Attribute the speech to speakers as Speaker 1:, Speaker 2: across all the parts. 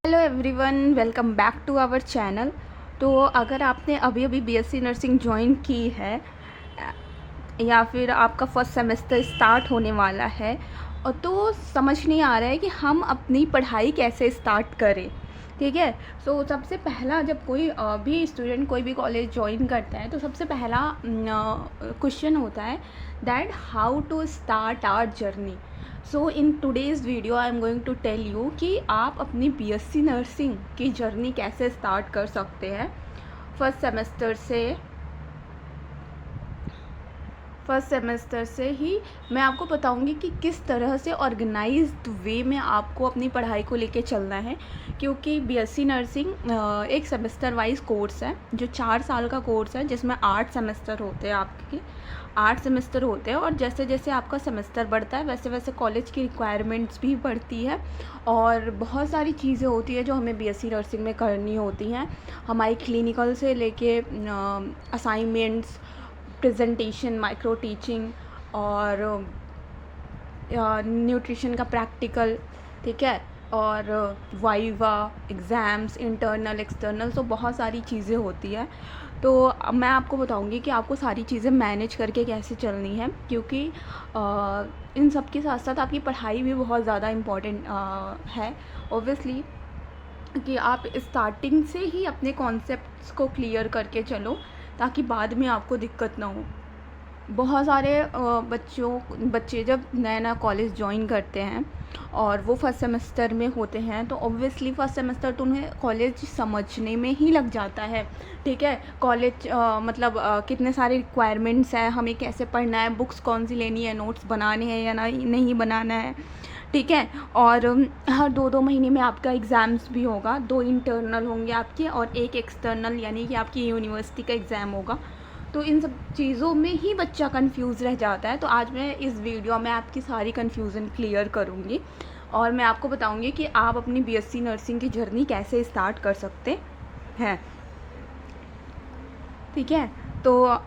Speaker 1: Hello everyone, welcome back to our channel. तो अगर आपने अभी अभी बीएससी नर्सिंग ज्वाइन की है या फिर आपका फर्स्ट सेमेस्टर स्टार्ट होने वाला है और तो समझ नहीं आ रहा है कि हम अपनी पढ़ाई कैसे स्टार्ट करें, ठीक है। सो सबसे पहला जब कोई भी स्टूडेंट कोई भी कॉलेज ज्वाइन करता है तो सबसे पहला क्वेश्चन होता है that how to start our journey. So in today's video I am going to tell you कि आप अपनी बीएससी नर्सिंग की जर्नी कैसे स्टार्ट कर सकते हैं। फर्स्ट सेमेस्टर से ही मैं आपको बताऊंगी कि किस तरह से ऑर्गेनाइज्ड वे में आपको अपनी पढ़ाई को लेके चलना है, क्योंकि बीएससी नर्सिंग एक सेमेस्टर वाइज कोर्स है जो 4 साल का कोर्स है, जिसमें 8 सेमेस्टर होते हैं। आपके 8 सेमेस्टर होते हैं और जैसे जैसे आपका सेमेस्टर बढ़ता है वैसे वैसे कॉलेज की रिक्वायरमेंट्स भी बढ़ती है और बहुत सारी चीज़ें होती है जो हमें बीएससी नर्सिंग में करनी होती हैं। हमारी क्लिनिकल से लेके असाइनमेंट्स, प्रेजेंटेशन, माइक्रो टीचिंग और न्यूट्रिशन का प्रैक्टिकल, ठीक है, और वाइवा एग्ज़ाम्स, इंटरनल एक्सटर्नल, तो बहुत सारी चीज़ें होती है। तो मैं आपको बताऊंगी कि आपको सारी चीज़ें मैनेज करके कैसे चलनी है, क्योंकि इन सब के साथ साथ आपकी पढ़ाई भी बहुत ज़्यादा इम्पॉर्टेंट है ऑब्वियसली, कि आप स्टार्टिंग से ही अपने कॉन्सेप्ट्स को क्लियर करके चलो ताकि बाद में आपको दिक्कत ना हो। बहुत सारे बच्चे जब नया नया कॉलेज ज्वाइन करते हैं और वो फर्स्ट सेमेस्टर में होते हैं तो ऑब्वियसली फर्स्ट सेमेस्टर तो उन्हें कॉलेज समझने में ही लग जाता है, ठीक है। कॉलेज कितने सारे रिक्वायरमेंट्स हैं, हमें कैसे पढ़ना है, बुक्स कौन सी लेनी है, नोट्स बनाने हैं या नहीं बनाना है, ठीक है। और हर 2-2 महीने में आपका एग्ज़ाम्स भी होगा, 2 इंटरनल होंगे आपके और 1 एक्सटर्नल, यानी कि आपकी यूनिवर्सिटी का एग्ज़ाम होगा। तो इन सब चीज़ों में ही बच्चा कंफ्यूज रह जाता है। तो आज मैं इस वीडियो में आपकी सारी कन्फ्यूज़न क्लियर करूँगी और मैं आपको बताऊँगी कि आप अपनी बीएससी नर्सिंग की जर्नी कैसे स्टार्ट कर सकते हैं, ठीक है। तो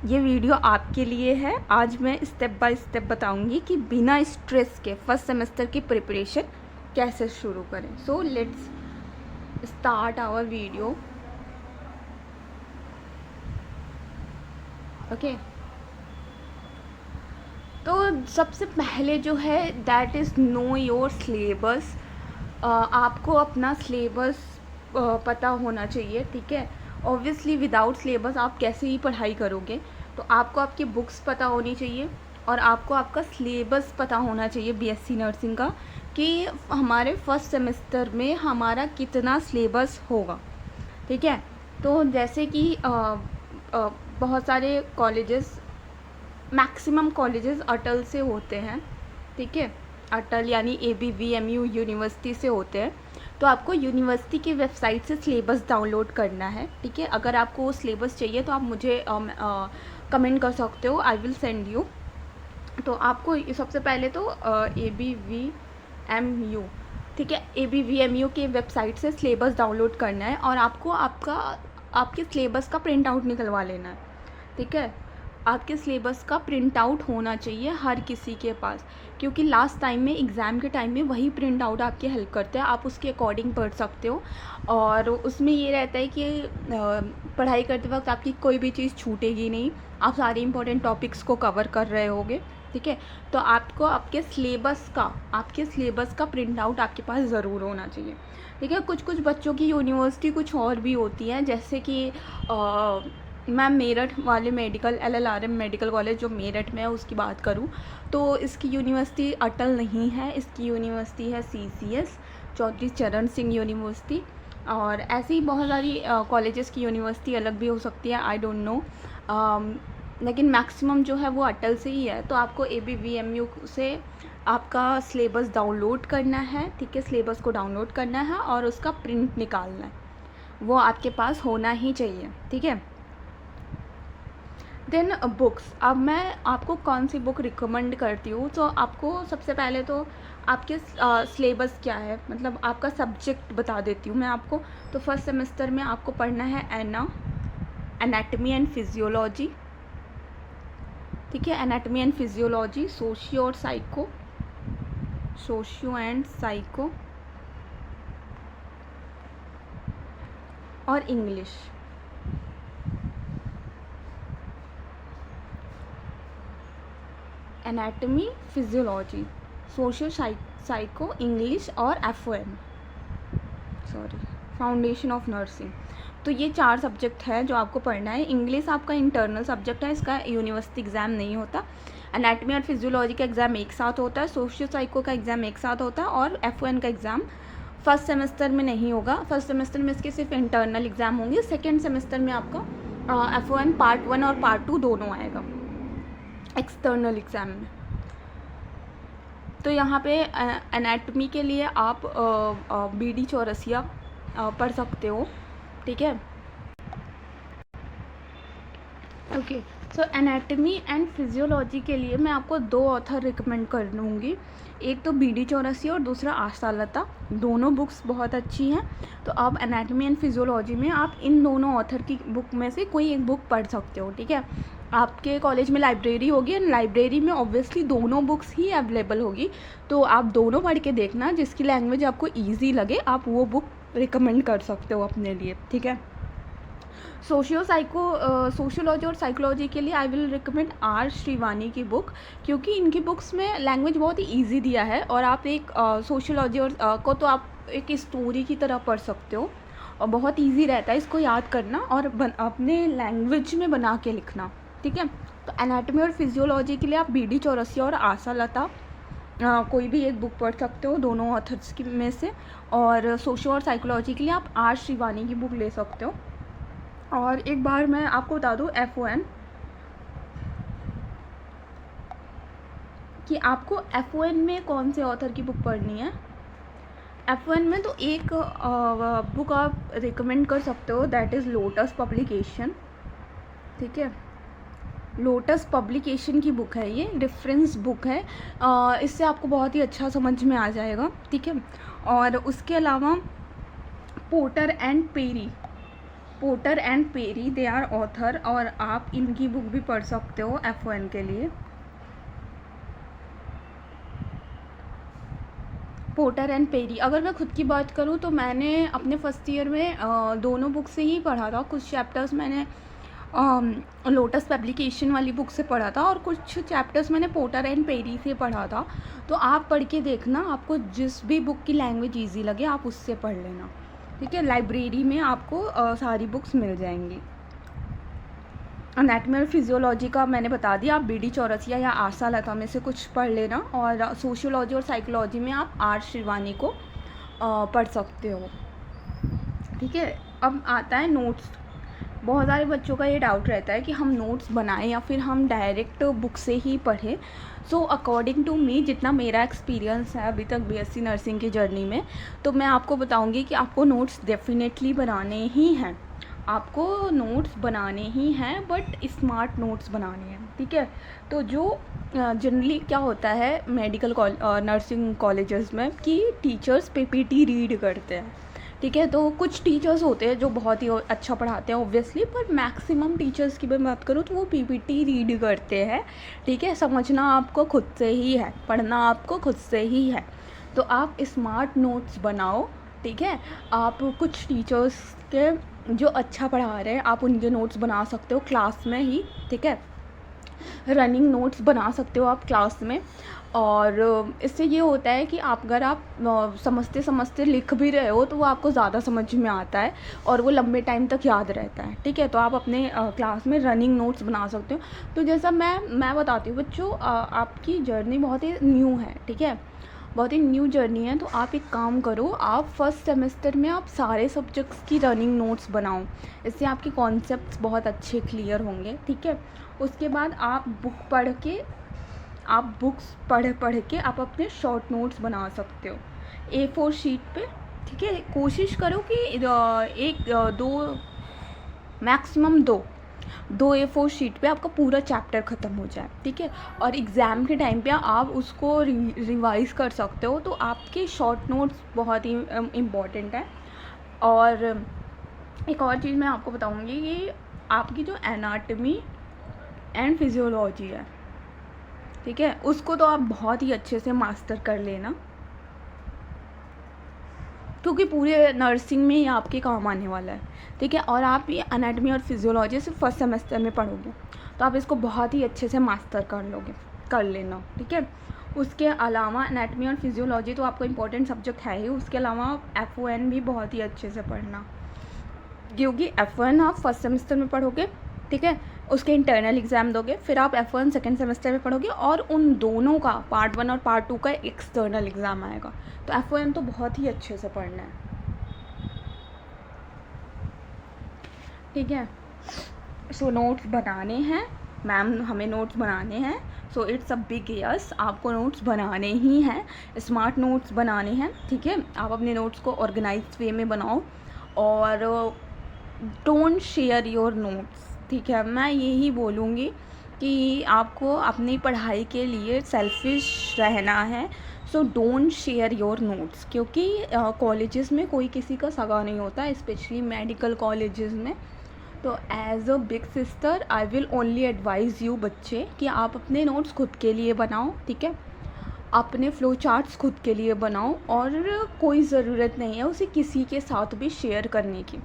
Speaker 1: ये वीडियो आपके लिए है। आज मैं स्टेप बाय स्टेप बताऊंगी कि बिना स्ट्रेस के फर्स्ट सेमेस्टर की प्रिपरेशन कैसे शुरू करें। So let's start our video, okay. तो सबसे पहले जो है that is know your syllabus. आपको अपना सिलेबस पता होना चाहिए, ठीक है। ऑब्वियसली विदाउट सिलेबस आप कैसे ही पढ़ाई करोगे। तो आपको आपकी बुक्स पता होनी चाहिए और आपको आपका सिलेबस पता होना चाहिए बीएससी नर्सिंग का, कि हमारे फर्स्ट सेमेस्टर में हमारा कितना सिलेबस होगा, ठीक है। तो जैसे कि बहुत सारे कॉलेजेस, मैक्सिमम कॉलेजेस अटल से होते हैं, ठीक है। अटल यानी ABVMU यूनिवर्सिटी से होते हैं। तो आपको यूनिवर्सिटी की वेबसाइट से सिलेबस डाउनलोड करना है, ठीक है। अगर आपको वो सिलेबस चाहिए तो आप मुझे कमेंट कर सकते हो, आई विल सेंड यू। तो आपको सबसे पहले तो ABVMU, ठीक है, ABVMU की वेबसाइट से सिलेबस डाउनलोड करना है और आपको आपके सिलेबस का प्रिंट आउट निकलवा लेना है, ठीक है। आपके सिलेबस का प्रिंट आउट होना चाहिए हर किसी के पास, क्योंकि लास्ट टाइम में एग्ज़ाम के टाइम में वही प्रिंट आउट आपकी हेल्प करते हैं। आप उसके अकॉर्डिंग पढ़ सकते हो और उसमें ये रहता है कि पढ़ाई करते वक्त आपकी कोई भी चीज़ छूटेगी नहीं, आप सारे इंपॉर्टेंट टॉपिक्स को कवर कर रहे होगे, ठीक है। तो आपको आपके सिलेबस का प्रिंट आउट आपके पास ज़रूर होना चाहिए, ठीक है। कुछ कुछ बच्चों की यूनिवर्सिटी कुछ और भी होती है, जैसे कि मैं मेरठ वाले मेडिकल LLRM मेडिकल कॉलेज जो मेरठ में है उसकी बात करूं तो इसकी यूनिवर्सिटी अटल नहीं है, इसकी यूनिवर्सिटी है CCS, चौधरी चरण सिंह यूनिवर्सिटी। और ऐसे ही बहुत सारी कॉलेजेस की यूनिवर्सिटी अलग भी हो सकती है, आई डोंट नो, लेकिन मैक्सिमम जो है वो अटल से ही है। तो आपको ABVMU से आपका सिलेबस डाउनलोड करना है, ठीक है। सिलेबस को डाउनलोड करना है और उसका प्रिंट निकालना है, वो आपके पास होना ही चाहिए, ठीक है। देन बुक्स, अब मैं आपको कौन सी बुक रिकमेंड करती हूँ। तो आपको सबसे पहले तो आपके सिलेबस क्या है, मतलब आपका सब्जेक्ट बता देती हूँ मैं आपको। तो फर्स्ट सेमेस्टर में आपको पढ़ना है एनाटमी एंड फिजियोलॉजी, ठीक है। Anatomy and physiology, socio and psycho, और English. Anatomy, physiology, social psycho, English और FOM, sorry, foundation of nursing. तो ये 4 सब्जेक्ट है जो आपको पढ़ना है। इंग्लिश आपका इंटरनल सब्जेक्ट है, इसका यूनिवर्सिटी एग्ज़ाम नहीं होता। एनाटमी और फिजियोलॉजी का एग्ज़ाम एक साथ होता है, सोशल साइको का एग्ज़ाम एक साथ होता है, और एफओएन का एग्ज़ाम फर्स्ट सेमेस्टर में नहीं होगा। फर्स्ट सेमेस्टर में इसके सिर्फ इंटरनल एग्ज़ाम होंगे। सेकेंड सेमेस्टर में आपका एफओएन पार्ट 1 और पार्ट 2 दोनों आएगा एक्सटर्नल एग्ज़ाम में। तो यहाँ पे एनाटमी के लिए आप BD चौरसिया पढ़ सकते हो, ठीक है। Okay, so anatomy and physiology के लिए मैं आपको 2 ऑथर रिकमेंड कर दूँगी। एक तो BD चौरसिया और दूसरा आशा लता। दोनों बुक्स बहुत अच्छी हैं। तो आप एनाटमी एंड फिजियोलॉजी में आप इन दोनों ऑथर की बुक में से कोई एक बुक पढ़ सकते हो, ठीक है। आपके कॉलेज में लाइब्रेरी होगी एंड लाइब्रेरी में ऑब्वियसली दोनों बुक्स ही अवेलेबल होगी। तो आप दोनों पढ़ के देखना, जिसकी लैंग्वेज आपको ईजी लगे आप वो बुक रिकमेंड कर सकते हो अपने लिए, ठीक है। सोशियोलॉजी और साइकोलॉजी के लिए I will recommend R Shrivani की बुक, क्योंकि इनकी बुक्स में लैंग्वेज बहुत ही ईजी दिया है। और आप एक सोशियोलॉजी और को तो आप एक स्टोरी की तरह पढ़ सकते हो, और बहुत ईजी रहता है इसको याद करना और अपने लैंग्वेज में बना के लिखना, ठीक है। तो एनाटमी और फिजियोलॉजी के लिए आप BD चौरसिया और आशा लता कोई भी एक बुक पढ़ सकते हो दोनों ऑथर्स की में से। और सोशल और साइकोलॉजी के लिए आप R श्रीवानी की बुक ले सकते हो। और एक बार मैं आपको बता दूँ एफओएन कि आपको एफओएन में कौन से ऑथर की बुक पढ़नी है। एफओएन में तो एक बुक आप रिकमेंड कर सकते हो, दैट इज़ लोटस पब्लिकेशन, ठीक है। लोटस पब्लिकेशन की बुक है, ये रेफरेंस बुक है। इससे आपको बहुत ही अच्छा समझ में आ जाएगा, ठीक है। और उसके अलावा Porter and Perry they are author, और आप इनकी बुक भी पढ़ सकते हो एफओएन के लिए। पोर्टर एंड पेरी, अगर मैं खुद की बात करूँ तो मैंने अपने फर्स्ट ईयर में दोनों बुक से ही पढ़ा था। कुछ चैप्टर्स मैंने लोटस पब्लिकेशन वाली बुक से पढ़ा था और कुछ चैप्टर्स मैंने पोर्टर एंड पेरी से पढ़ा था। तो आप पढ़ के देखना, आपको जिस भी बुक की लैंग्वेज ईजी लगे आप उससे पढ़ लेना, ठीक है। लाइब्रेरी में आपको सारी बुक्स मिल जाएंगी। एनाटमी और फिजियोलॉजी का मैंने बता दिया, आप BD चौरसिया या आशा लता में से कुछ पढ़ लेना। और सोशियोलॉजी और साइकोलॉजी में आप R श्रीवानी को पढ़ सकते हो, ठीक है। अब आता है नोट्स। बहुत सारे बच्चों का ये डाउट रहता है कि हम नोट्स बनाएं या फिर हम डायरेक्ट बुक से ही पढ़ें। सो अकॉर्डिंग टू मी, जितना मेरा एक्सपीरियंस है अभी तक BSc नर्सिंग की जर्नी में, तो मैं आपको बताऊंगी कि आपको नोट्स डेफिनेटली बनाने ही हैं। आपको नोट्स बनाने ही हैं, बट स्मार्ट नोट्स बनाने हैं, ठीक है। तो जो जनरली क्या होता है मेडिकल नर्सिंग कॉलेजेस में कि टीचर्स PPT रीड करते हैं, ठीक है। तो कुछ टीचर्स होते हैं जो बहुत ही अच्छा पढ़ाते हैं ऑब्वियसली, पर मैक्सिमम टीचर्स की मैं बात करूँ तो वो PPT रीड करते हैं, ठीक है। समझना आपको खुद से ही है, पढ़ना आपको खुद से ही है। तो आप स्मार्ट नोट्स बनाओ, ठीक है। आप कुछ टीचर्स के जो अच्छा पढ़ा रहे हैं आप उनके नोट्स बना सकते हो क्लास में ही, ठीक है। रनिंग नोट्स बना सकते हो आप क्लास में। और इससे ये होता है कि अगर आप समझते समझते लिख भी रहे हो तो वो आपको ज़्यादा समझ में आता है और वो लंबे टाइम तक याद रहता है, ठीक है। तो आप अपने क्लास में रनिंग नोट्स बना सकते हो। तो जैसा मैं बताती हूँ बच्चों, आपकी जर्नी बहुत ही न्यू है, ठीक है, बहुत ही न्यू जर्नी है। तो आप एक काम करो, आप फर्स्ट सेमेस्टर में आप सारे सब्जेक्ट्स की रनिंग नोट्स बनाओ, इससे आपके कॉन्सेप्ट्स बहुत अच्छे क्लियर होंगे, ठीक है। उसके बाद आप बुक्स पढ़ के आप अपने शॉर्ट नोट्स बना सकते हो A4 शीट पे, ठीक है। कोशिश करो कि मैक्सिमम दो A4 शीट पे आपका पूरा चैप्टर ख़त्म हो जाए, ठीक है। और एग्ज़ाम के टाइम पे आप उसको रिवाइज़ कर सकते हो। तो आपके शॉर्ट नोट्स बहुत ही इम्पॉर्टेंट है। और एक और चीज़ मैं आपको बताऊंगी कि आपकी जो एनाटमी एंड फिजियोलॉजी है, ठीक है, उसको तो आप बहुत ही अच्छे से मास्टर कर लेना। क्योंकि पूरे नर्सिंग में ये आपके काम आने वाला है, ठीक है। और आप ये एनाटमी और फिजियोलॉजी सिर्फ फर्स्ट सेमेस्टर में पढ़ोगे, तो आप इसको बहुत ही अच्छे से मास्टर कर लेना, ठीक है। उसके अलावा एनाटमी और फिजियोलॉजी तो आपको इम्पोर्टेंट सब्जेक्ट है ही, उसके अलावा F1 भी बहुत ही अच्छे से पढ़ना, क्योंकि F1 आप फर्स्ट सेमेस्टर में पढ़ोगे, ठीक है। उसके इंटरनल एग्ज़ाम दोगे, फिर आप F1 सेकेंड सेमेस्टर में पढ़ोगे, और उन दोनों का पार्ट 1 और पार्ट 2 का एक्सटर्नल एग्ज़ाम आएगा। तो F1 तो बहुत ही अच्छे से पढ़ना है, ठीक है। सो नोट्स बनाने हैं मैम, हमें नोट्स बनाने हैं। So it's a big yes, आपको नोट्स बनाने ही हैं, स्मार्ट नोट्स बनाने हैं, ठीक है। आप अपने नोट्स को ऑर्गेनाइज्ड वे में बनाओ, और डोंट शेयर योर नोट्स, ठीक है। मैं यही बोलूँगी कि आपको अपनी पढ़ाई के लिए सेल्फिश रहना है। So don't share your notes, क्योंकि कॉलेजेस में कोई किसी का सगा नहीं होता, स्पेशली मेडिकल कॉलेजेस में। तो as a big sister I will only advise you बच्चे कि आप अपने नोट्स खुद के लिए बनाओ, ठीक है। अपने फ्लो चार्ट्स खुद के लिए बनाओ, और कोई ज़रूरत नहीं है उसे किसी के साथ भी शेयर करने की।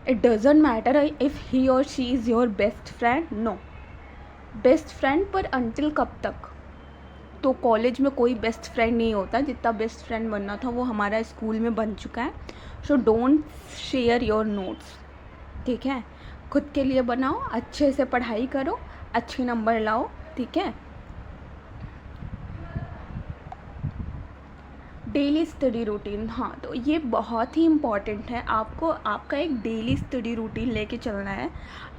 Speaker 1: It doesn't matter if he और she is your best friend, no best friend, पर अंटिल कब तक। तो कॉलेज में कोई बेस्ट फ्रेंड नहीं होता, जितना बेस्ट फ्रेंड बनना था वो हमारा स्कूल में बन चुका है। So don't share your notes, ठीक है। खुद के लिए बनाओ, अच्छे से पढ़ाई करो, अच्छे नंबर लाओ, ठीक है। डेली स्टडी रूटीन, हाँ, तो ये बहुत ही इम्पॉर्टेंट है। आपको आपका एक डेली स्टडी रूटीन लेके चलना है।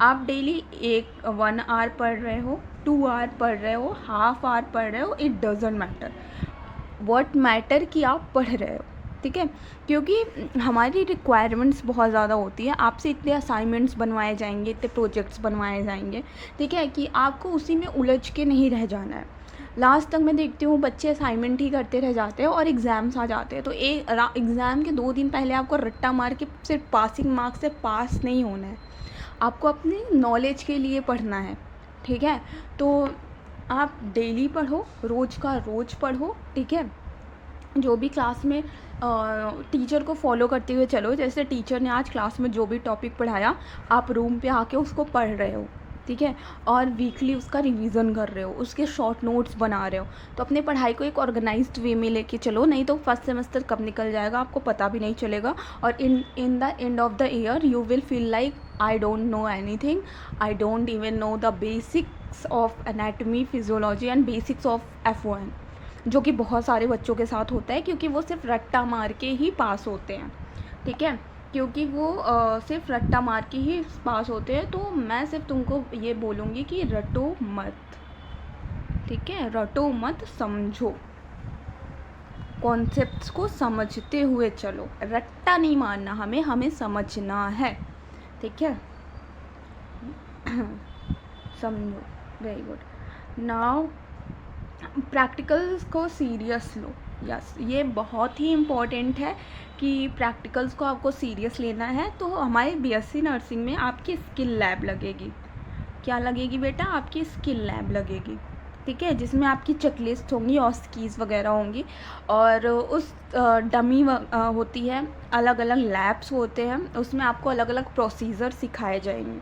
Speaker 1: आप डेली 1 आवर पढ़ रहे हो, 2 आवर पढ़ रहे हो, हाफ आवर पढ़ रहे हो, it doesn't matter. What matter कि आप पढ़ रहे हो, ठीक है। क्योंकि हमारी रिक्वायरमेंट्स बहुत ज़्यादा होती है, आपसे इतने असाइनमेंट्स बनवाए जाएंगे, इतने प्रोजेक्ट्स बनवाए जाएंगे, ठीक है, कि आपको उसी में उलझ के नहीं रह जाना है। लास्ट तक मैं देखती हूँ बच्चे असाइनमेंट ही करते रह जाते हैं और एग्ज़ाम्स आ जाते हैं। तो एग्ज़ाम के 2 दिन पहले आपको रट्टा मार के सिर्फ पासिंग मार्क्स से पास नहीं होना है, आपको अपनी नॉलेज के लिए पढ़ना है, ठीक है। तो आप डेली पढ़ो, रोज़ का रोज़ पढ़ो, ठीक है। जो भी क्लास में टीचर को फॉलो करते हुए चलो, जैसे टीचर ने आज क्लास में जो भी टॉपिक पढ़ाया, आप रूम पे आके उसको पढ़ रहे हो, ठीक है। और वीकली उसका रिवीजन कर रहे हो, उसके शॉर्ट नोट्स बना रहे हो। तो अपनी पढ़ाई को एक ऑर्गेनाइज्ड वे में लेके चलो, नहीं तो फर्स्ट सेमेस्टर कब निकल जाएगा आपको पता भी नहीं चलेगा, और in the end of the year you will feel like I don't know anything, I don't even know the basics of anatomy, physiology and basics of F1, जो कि बहुत सारे बच्चों के साथ होता है, क्योंकि वो सिर्फ रट्टा मार के ही पास होते हैं, ठीक है। क्योंकि वो सिर्फ रट्टा मार के ही पास होते हैं। तो मैं सिर्फ तुमको ये बोलूँगी कि रटो मत, ठीक है, रटो मत, समझो, कॉन्सेप्ट्स को समझते हुए चलो, रट्टा नहीं मारना, हमें समझना है, ठीक है। समझो, वेरी गुड। नाउ प्रैक्टिकल्स को सीरियस लो, यस, ये बहुत ही इम्पॉर्टेंट है कि प्रैक्टिकल्स को आपको सीरियस लेना है। तो हमारे BSc नर्सिंग में आपकी स्किल लैब लगेगी। क्या लगेगी बेटा? आपकी स्किल लैब लगेगी, ठीक है, जिसमें आपकी चेकलिस्ट होंगी और स्कीज़ वगैरह होंगी, और उस डमी होती है, अलग अलग लैब्स होते हैं, उसमें आपको अलग अलग प्रोसीजर सिखाए जाएंगे,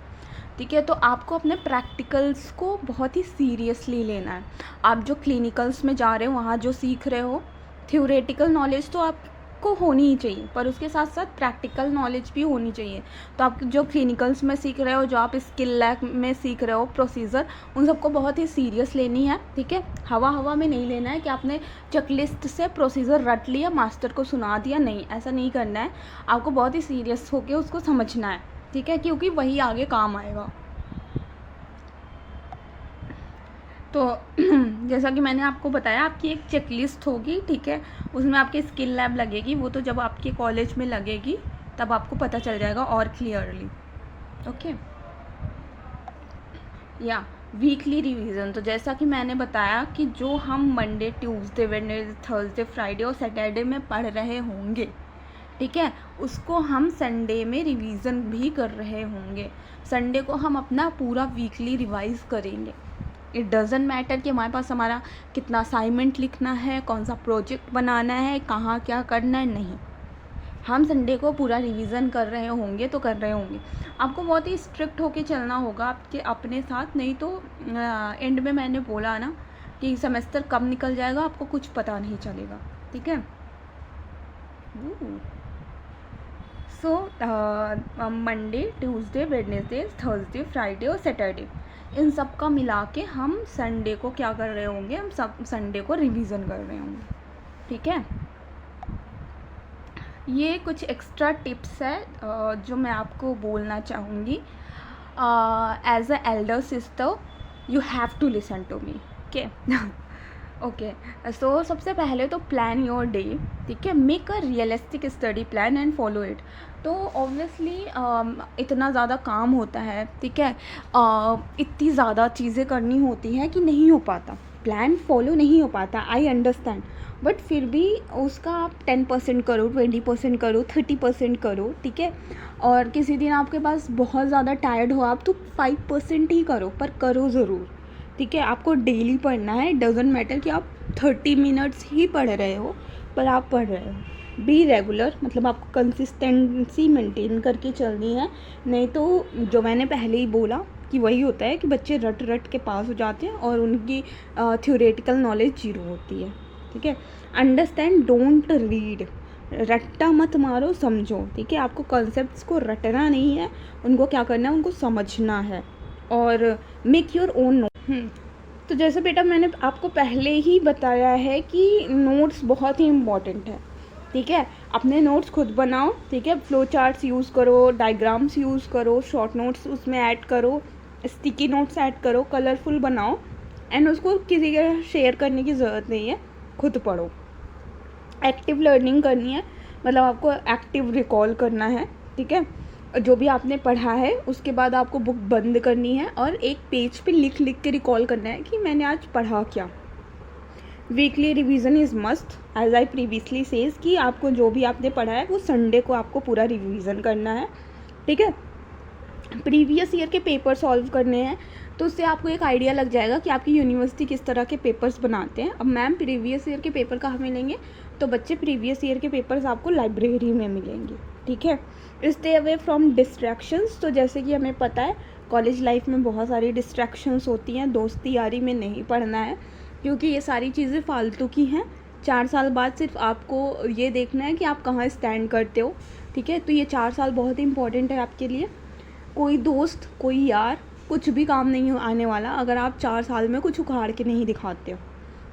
Speaker 1: ठीक है। तो आपको अपने प्रैक्टिकल्स को बहुत ही सीरियसली लेना है। आप जो क्लिनिकल्स में जा रहे हो, वहाँ जो सीख रहे हो, थ्योरेटिकल नॉलेज तो आपको होनी ही चाहिए, पर उसके साथ साथ प्रैक्टिकल नॉलेज भी होनी चाहिए। तो आप जो क्लिनिकल्स में सीख रहे हो, जो आप स्किल लैब में सीख रहे हो प्रोसीजर, उन सबको बहुत ही सीरियस लेनी है, ठीक है। हवा हवा में नहीं लेना है कि आपने चेकलिस्ट से प्रोसीजर रट लिया, मास्टर को सुना दिया, नहीं, ऐसा नहीं करना है। आपको बहुत ही सीरियस होकर उसको समझना है, ठीक है, क्योंकि वही आगे काम आएगा। तो जैसा कि मैंने आपको बताया, आपकी एक चेकलिस्ट होगी, ठीक है, उसमें आपकी स्किल लैब लगेगी। वो तो जब आपके कॉलेज में लगेगी तब आपको पता चल जाएगा और क्लियरली, ओके। या वीकली रिवीजन, तो जैसा कि मैंने बताया कि जो हम Monday, Tuesday, Wednesday, Thursday, Friday और सैटरडे में पढ़ रहे होंगे, ठीक है, उसको हम संडे में रिवीजन भी कर रहे होंगे। संडे को हम अपना पूरा वीकली रिवाइज करेंगे। इट डजेंट मैटर कि हमारे पास हमारा कितना असाइनमेंट लिखना है, कौन सा प्रोजेक्ट बनाना है, कहाँ क्या करना है, नहीं, हम संडे को पूरा रिवीजन कर रहे होंगे तो कर रहे होंगे। आपको बहुत ही स्ट्रिक्ट होके चलना होगा आपके अपने साथ, नहीं तो एंड में मैंने बोला ना कि सेमेस्टर कब निकल जाएगा आपको कुछ पता नहीं चलेगा, ठीक है। So Monday, Tuesday, Wednesday, Thursday, Friday और सैटरडे, इन सब का मिला के हम संडे को क्या कर रहे होंगे, हम सब संडे को रिवीजन कर रहे होंगे, ठीक है। ये कुछ एक्स्ट्रा टिप्स है जो मैं आपको बोलना चाहूँगी। As a elder sister you have to listen to me, okay. Okay, so सबसे पहले तो प्लान योर डे, ठीक है। Make a realistic study plan and follow it. तो ऑब्वियसली इतना ज़्यादा काम होता है, ठीक है, इतनी ज़्यादा चीज़ें करनी होती हैं कि नहीं हो पाता, प्लान फॉलो नहीं हो पाता, आई अंडरस्टैंड। बट फिर भी उसका आप 10% करो, 20% करो, 30% करो, ठीक है। और किसी दिन आपके पास बहुत ज़्यादा टायर्ड हो आप, तो 5% ही करो, पर करो ज़रूर, ठीक है। आपको डेली पढ़ना है, डजेंट मैटर कि आप 30 मिनट्स ही पढ़ रहे हो, पर आप पढ़ रहे हो। बी रेगुलर, मतलब आपको कंसिस्टेंसी मेंटेन करके चलनी है, नहीं तो जो मैंने पहले ही बोला कि वही होता है कि बच्चे रट रट के पास हो जाते हैं और उनकी थ्योरेटिकल नॉलेज जीरो होती है, ठीक है। अंडरस्टैंड, डोंट रीड, रट्टा मत मारो, समझो, ठीक है। आपको कॉन्सेप्ट्स को रटना नहीं है, उनको क्या करना है, उनको समझना है। और मेक योर ओन नोट। तो जैसे बेटा मैंने आपको पहले ही बताया है कि नोट्स बहुत ही इम्पॉर्टेंट है, ठीक है। अपने नोट्स खुद बनाओ, ठीक है। फ्लो चार्ट्स यूज़ करो, डायग्राम्स यूज़ करो, शॉर्ट नोट्स उसमें ऐड करो, स्टिकी नोट्स ऐड करो, कलरफुल बनाओ, एंड उसको किसी के शेयर करने की ज़रूरत नहीं है, खुद पढ़ो। एक्टिव लर्निंग करनी है, मतलब आपको एक्टिव रिकॉल करना है, ठीक है। जो भी आपने पढ़ा है उसके बाद आपको बुक बंद करनी है और एक पेज पे लिख लिख के रिकॉल करना है कि मैंने आज पढ़ा क्या। Weekly revision is must, as I previously says कि आपको जो भी आपने पढ़ा है वो संडे को आपको पूरा रिवीजन करना है, ठीक है। प्रीवियस ईयर के पेपर सॉल्व करने हैं, तो उससे आपको एक आइडिया लग जाएगा कि आपकी यूनिवर्सिटी किस तरह के पेपर्स बनाते हैं। अब मैम प्रीवियस ईयर के पेपर कहाँ मिलेंगे, तो बच्चे प्रीवियस ईयर के पेपर्स आपको लाइब्रेरी में मिलेंगे, ठीक है। स्टे अवे फ्रॉम डिस्ट्रैक्शंस, तो जैसे कि हमें पता है कॉलेज लाइफ में बहुत सारी डिस्ट्रैक्शंस होती हैं, दोस्ती यारी में नहीं पढ़ना है, क्योंकि ये सारी चीज़ें फालतू की हैं। 4 साल बाद सिर्फ आपको ये देखना है कि आप कहाँ स्टैंड करते हो, ठीक है। तो ये 4 साल बहुत ही इंपॉर्टेंट है आपके लिए। कोई दोस्त, कोई यार, कुछ भी काम नहीं आने वाला अगर आप 4 साल में कुछ उखाड़ के नहीं दिखाते हो,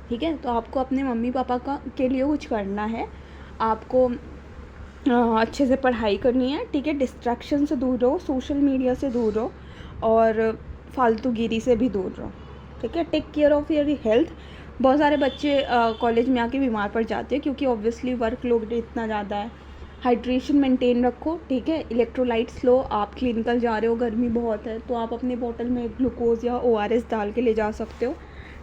Speaker 1: ठीक है। तो आपको अपने मम्मी पापा के लिए कुछ करना है, आपको अच्छे से पढ़ाई करनी है, ठीक है। डिस्ट्रैक्शन से दूर रहो, सोशल मीडिया से दूर रहो और फालतूगिरी से भी दूर रहो, ठीक है। Take care of your health. बहुत सारे बच्चे कॉलेज में आके बीमार पड़ जाते हैं क्योंकि ऑब्वियसली वर्कलोड इतना ज़्यादा है। हाइड्रेशन मेंटेन रखो, ठीक है। इलेक्ट्रोलाइट्स लो, आप क्लिनिकल जा रहे हो, गर्मी बहुत है, तो आप अपनी बोतल में ग्लूकोज या ORS डाल के ले जा सकते हो,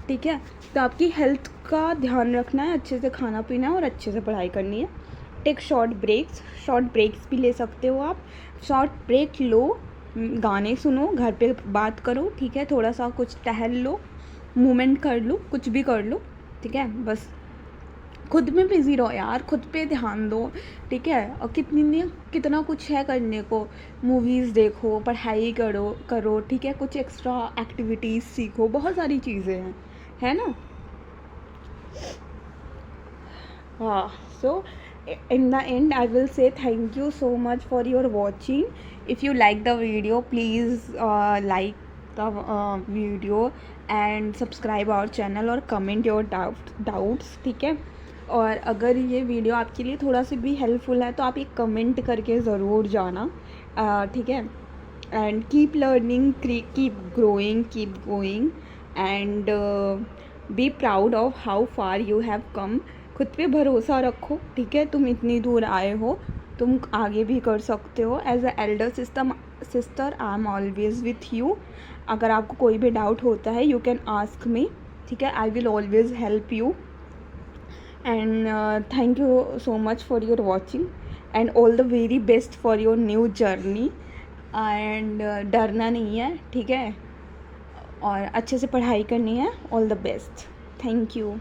Speaker 1: ठीक है। तो आपकी हेल्थ का ध्यान रखना है, अच्छे से खाना पीना है और अच्छे से पढ़ाई करनी है। टेक शॉर्ट ब्रेक्स भी ले सकते हो आप। शॉर्ट ब्रेक लो, गाने सुनो, घर पे बात करो, ठीक है। थोड़ा सा कुछ टहल लो, मूवमेंट कर लो, कुछ भी कर लो, ठीक है। बस खुद में बिज़ी रहो यार, खुद पे ध्यान दो, ठीक है। और कितना कुछ है करने को, मूवीज़ देखो, पढ़ाई करो, ठीक है। कुछ एक्स्ट्रा एक्टिविटीज़ सीखो, बहुत सारी चीज़ें हैं, है ना। हाँ, सो in the end I will say thank you so much for your watching. If you like the video, please like the video and subscribe our channel और comment your doubts, ठीक है। और अगर ये वीडियो आपके लिए थोड़ा सा भी हेल्पफुल है तो आप एक कमेंट करके ज़रूर जाना, ठीक है। And keep learning, keep growing, keep going and be proud of how far you have come. खुद पे भरोसा रखो, ठीक है। तुम इतनी दूर आए हो, तुम आगे भी कर सकते हो। As a elder sister I am always with you. अगर आपको कोई भी डाउट होता है यू कैन आस्क मी, ठीक है। I will always help you and thank you so much for your watching and all the very best for your new journey. And डरना नहीं है, ठीक है, और अच्छे से पढ़ाई करनी है। All the best, thank you.